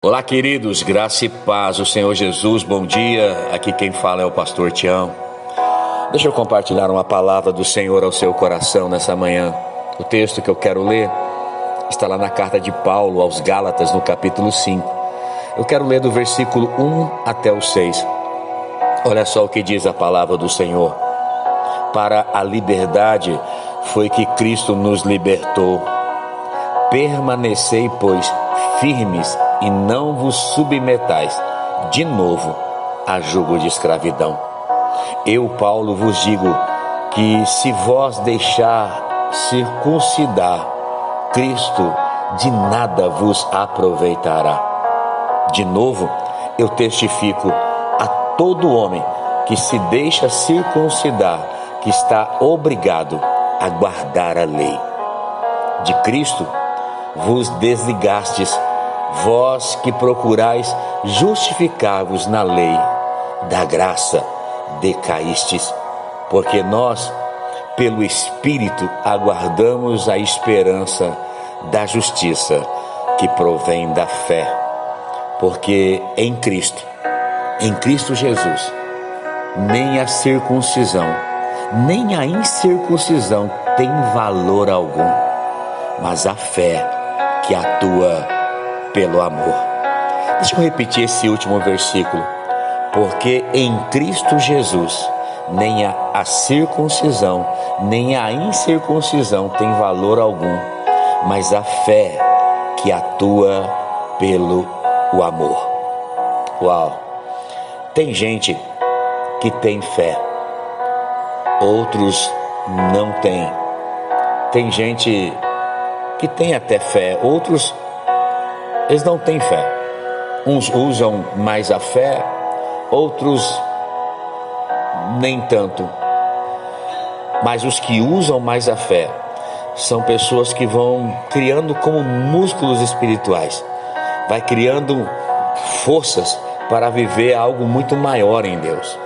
Olá, queridos, graça e paz, o Senhor Jesus, bom dia. Aqui quem fala é o pastor Tião. Deixa eu compartilhar uma palavra do Senhor ao seu coração nessa manhã. O texto que eu quero ler está lá na carta de Paulo aos Gálatas, no capítulo 5. Eu quero ler do versículo 1 até o 6. Olha só o que diz a palavra do Senhor. Para a liberdade foi que Cristo nos libertou. Permanecei, pois, firmes e não vos submetais de novo a jugo de escravidão. Eu, Paulo, vos digo que se vós deixar circuncidar, Cristo de nada vos aproveitará. De novo, eu testifico a todo homem que se deixa circuncidar, que está obrigado a guardar a lei. De Cristo vos desligastes, vós que procurais justificar-vos na lei, da graça decaístes, porque nós, pelo Espírito, aguardamos a esperança da justiça que provém da fé. Porque em Cristo Jesus, nem a circuncisão, nem a incircuncisão tem valor algum, mas a fé que atua pelo amor. Deixa eu repetir esse último versículo. Porque em Cristo Jesus, nem a circuncisão, nem a incircuncisão tem valor algum, mas a fé que atua pelo amor. Uau! Tem gente que tem fé, outros não têm. Tem gente que tem até fé, outros eles não têm fé. Uns usam mais a fé, outros nem tanto. Mas os que usam mais a fé são pessoas que vão criando como músculos espirituais, vai criando forças para viver algo muito maior em Deus.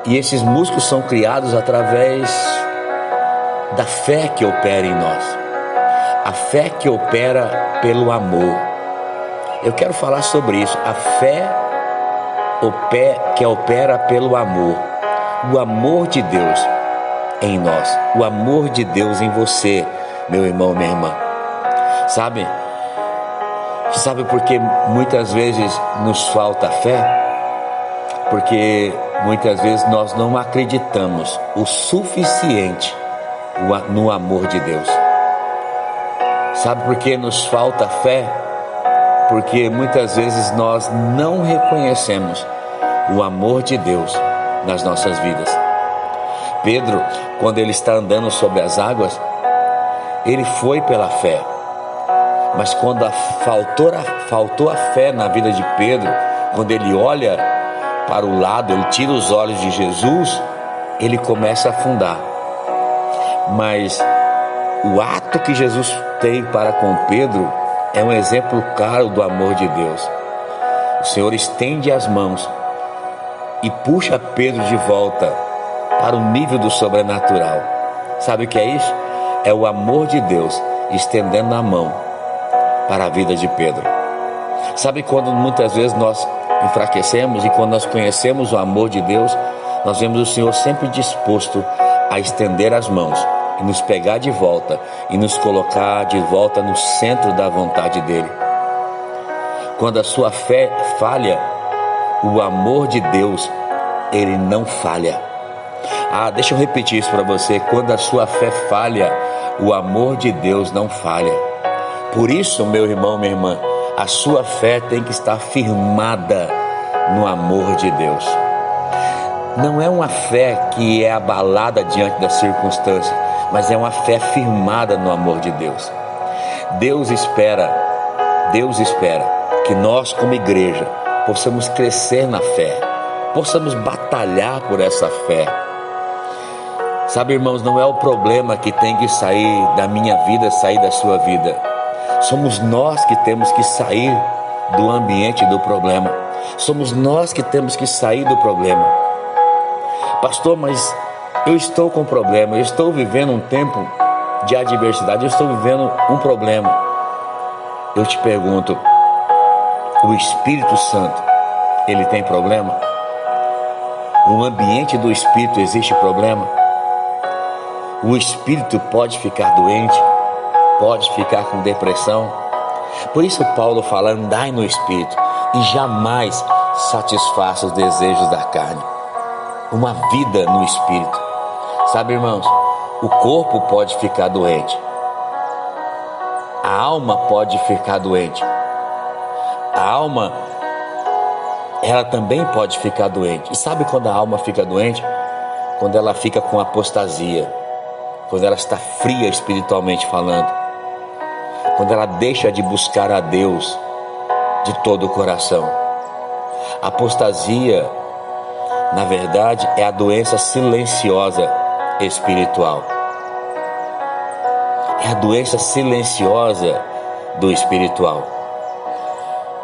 E esses músculos são criados através da fé que opera em nós, a fé que opera pelo amor. Eu quero falar sobre isso, a fé que opera pelo amor, o amor de Deus em nós, o amor de Deus em você, meu irmão, minha irmã. Sabe por que muitas vezes nos falta fé? Porque muitas vezes nós não acreditamos o suficiente no amor de Deus. Sabe por que nos falta fé? Porque muitas vezes nós não reconhecemos o amor de Deus nas nossas vidas. Pedro, quando ele está andando sobre as águas, ele foi pela fé. Mas quando faltou a fé na vida de Pedro, quando ele olha para o lado, ele tira os olhos de Jesus, ele começa a afundar. Mas o ato que Jesus tem para com Pedro é um exemplo claro do amor de Deus. O Senhor estende as mãos e puxa Pedro de volta para o nível do sobrenatural. Sabe o que é isso? É o amor de Deus estendendo a mão para a vida de Pedro. Sabe quando muitas vezes nós enfraquecemos e quando nós conhecemos o amor de Deus, nós vemos o Senhor sempre disposto a estender as mãos e nos pegar de volta e nos colocar de volta no centro da vontade dele. Quando a sua fé falha, o amor de Deus, ele não falha. Deixa eu repetir isso para você. Quando a sua fé falha, o amor de Deus não falha. Por isso, meu irmão, minha irmã, a sua fé tem que estar firmada no amor de Deus. Não é uma fé que é abalada diante das circunstâncias, mas é uma fé firmada no amor de Deus. Deus espera que nós, como igreja, possamos crescer na fé, possamos batalhar por essa fé. Sabe, irmãos, não é o problema que tem que sair da minha vida, sair da sua vida. Somos nós que temos que sair do ambiente do problema. Somos nós que temos que sair do problema. Pastor, mas eu estou com problema, eu estou vivendo um tempo de adversidade, eu estou vivendo um problema. Eu te pergunto, o Espírito Santo, ele tem problema? No ambiente do Espírito existe problema? O Espírito pode ficar doente, pode ficar com depressão. Por isso Paulo fala, andai no Espírito e jamais satisfaça os desejos da carne. Uma vida no Espírito. Sabe, irmãos, o corpo pode ficar doente, a alma pode ficar doente. A alma, ela também pode ficar doente. E sabe quando a alma fica doente? Quando ela fica com apostasia, quando ela está fria espiritualmente falando, quando ela deixa de buscar a Deus de todo o coração. Apostasia, na verdade, é a doença silenciosa espiritual. É a doença silenciosa do espiritual.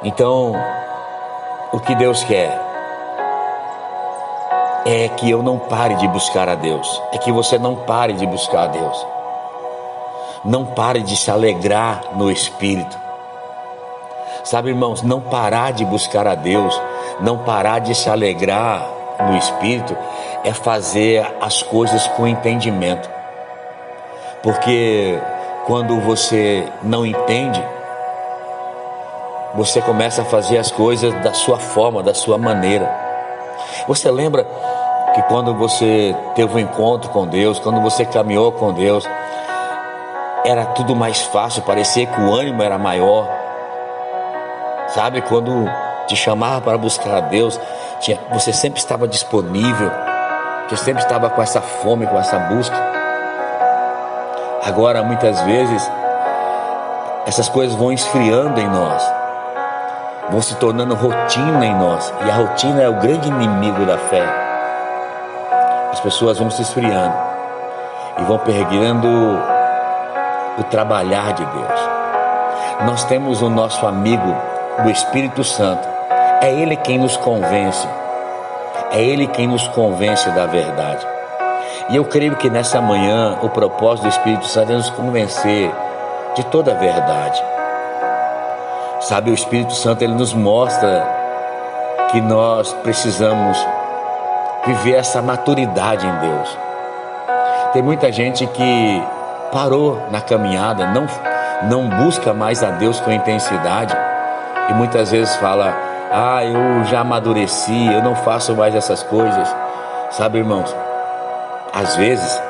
Então, o que Deus quer é que eu não pare de buscar a Deus. É que você não pare de buscar a Deus. Não pare de se alegrar no Espírito. Sabe, irmãos, não parar de buscar a Deus, não parar de se alegrar no Espírito, é fazer as coisas com entendimento. Porque quando você não entende, você começa a fazer as coisas da sua forma, da sua maneira. Você lembra que quando você teve um encontro com Deus, quando você caminhou com Deus, era tudo mais fácil, parecia que o ânimo era maior. Sabe, quando te chamava para buscar a Deus, você sempre estava disponível, você sempre estava com essa fome, com essa busca. Agora, muitas vezes, essas coisas vão esfriando em nós, vão se tornando rotina em nós, e a rotina é o grande inimigo da fé. As pessoas vão se esfriando e vão perdendo o trabalhar de Deus. Nós temos o nosso amigo, o Espírito Santo. É Ele quem nos convence, é Ele quem nos convence da verdade. E eu creio que nessa manhã o propósito do Espírito Santo é nos convencer de toda a verdade. Sabe, o Espírito Santo, ele nos mostra que nós precisamos viver essa maturidade em Deus. Tem muita gente que parou na caminhada, não busca mais a Deus com intensidade, e muitas vezes fala, eu já amadureci, eu não faço mais essas coisas. Sabe, irmãos, às vezes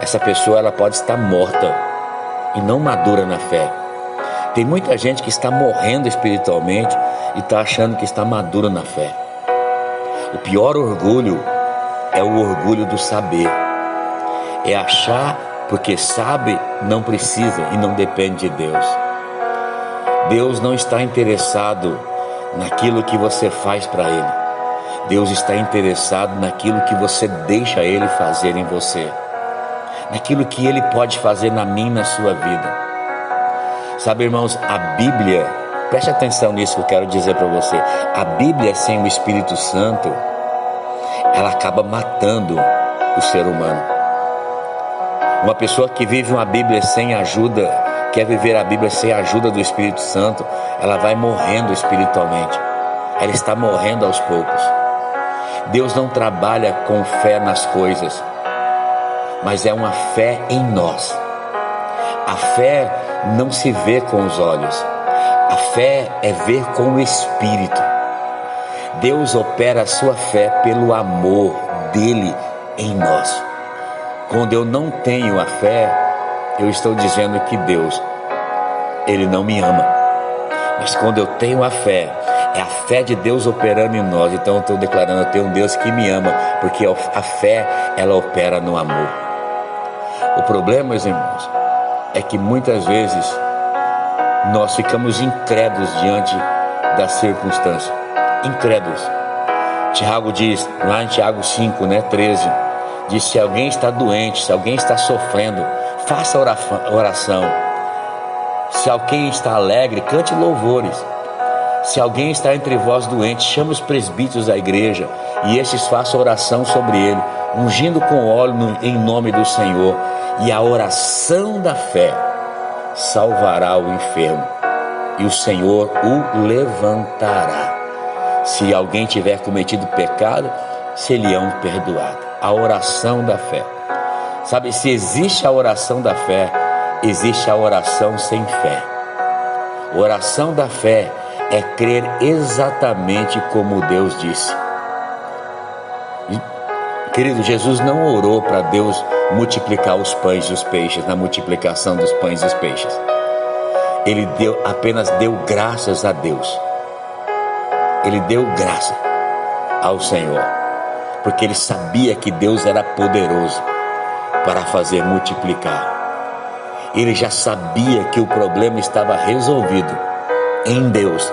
essa pessoa ela pode estar morta e não madura na fé. Tem muita gente que está morrendo espiritualmente e está achando que está madura na fé. O pior orgulho é o orgulho do saber. É achar porque sabe, não precisa e não depende de Deus. Deus não está interessado naquilo que você faz para Ele. Deus está interessado naquilo que você deixa Ele fazer em você, naquilo que Ele pode fazer na minha e na sua vida. Sabe, irmãos, a Bíblia, preste atenção nisso que eu quero dizer para você. A Bíblia sem o Espírito Santo, ela acaba matando o ser humano. Uma pessoa que vive uma Bíblia sem ajuda, quer viver a Bíblia sem a ajuda do Espírito Santo, ela vai morrendo espiritualmente. Ela está morrendo aos poucos. Deus não trabalha com fé nas coisas, mas é uma fé em nós. A fé não se vê com os olhos, a fé é ver com o Espírito. Deus opera a sua fé pelo amor dele em nós. Quando eu não tenho a fé, eu estou dizendo que Deus, Ele não me ama. Mas quando eu tenho a fé, é a fé de Deus operando em nós. Então eu estou declarando, eu tenho um Deus que me ama, porque a fé, ela opera no amor. O problema, meus irmãos, é que muitas vezes nós ficamos incrédulos diante da circunstância. Incrédulos. Tiago diz, lá em Tiago 5, 13, diz, se alguém está doente, se alguém está sofrendo, faça oração. Se alguém está alegre, cante louvores. Se alguém está entre vós doente, chame os presbíteros da igreja e estes façam oração sobre ele, ungindo com óleo em nome do Senhor. E a oração da fé salvará o enfermo e o Senhor o levantará. Se alguém tiver cometido pecado, serão perdoados. A oração da fé. Sabe, se existe a oração da fé, existe a oração sem fé. A oração da fé é crer exatamente como Deus disse. Querido, Jesus não orou para Deus multiplicar os pães e os peixes, na multiplicação dos pães e os peixes. Ele apenas deu graças a Deus. Ele deu graça ao Senhor, porque ele sabia que Deus era poderoso para fazer multiplicar. Ele já sabia que o problema estava resolvido em Deus.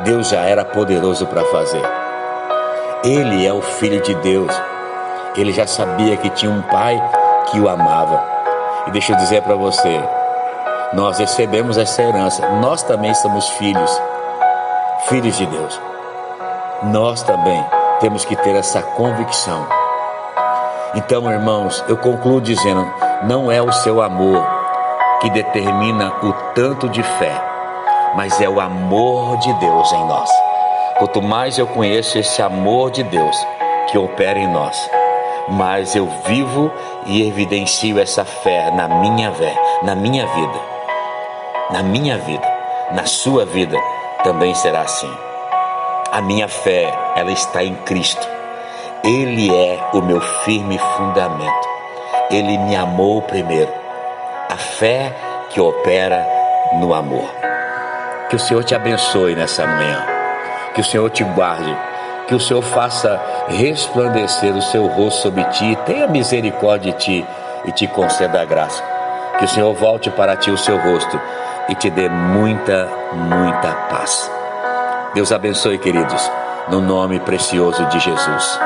Deus já era poderoso para fazer. Ele é o Filho de Deus. Ele já sabia que tinha um Pai que o amava. E deixa eu dizer para você, nós recebemos essa herança. Nós também somos filhos de Deus. Nós também temos que ter essa convicção. Então, irmãos, eu concluo dizendo, não é o seu amor que determina o tanto de fé, mas é o amor de Deus em nós. Quanto mais eu conheço esse amor de Deus que opera em nós, mais eu vivo e evidencio essa fé na minha vida, na sua vida também será assim. A minha fé, ela está em Cristo. Ele é o meu firme fundamento. Ele me amou primeiro. A fé que opera no amor. Que o Senhor te abençoe nessa manhã. Que o Senhor te guarde. Que o Senhor faça resplandecer o seu rosto sobre ti. Tenha misericórdia de ti e te conceda a graça. Que o Senhor volte para ti o seu rosto e te dê muita, muita paz. Deus abençoe, queridos, no nome precioso de Jesus.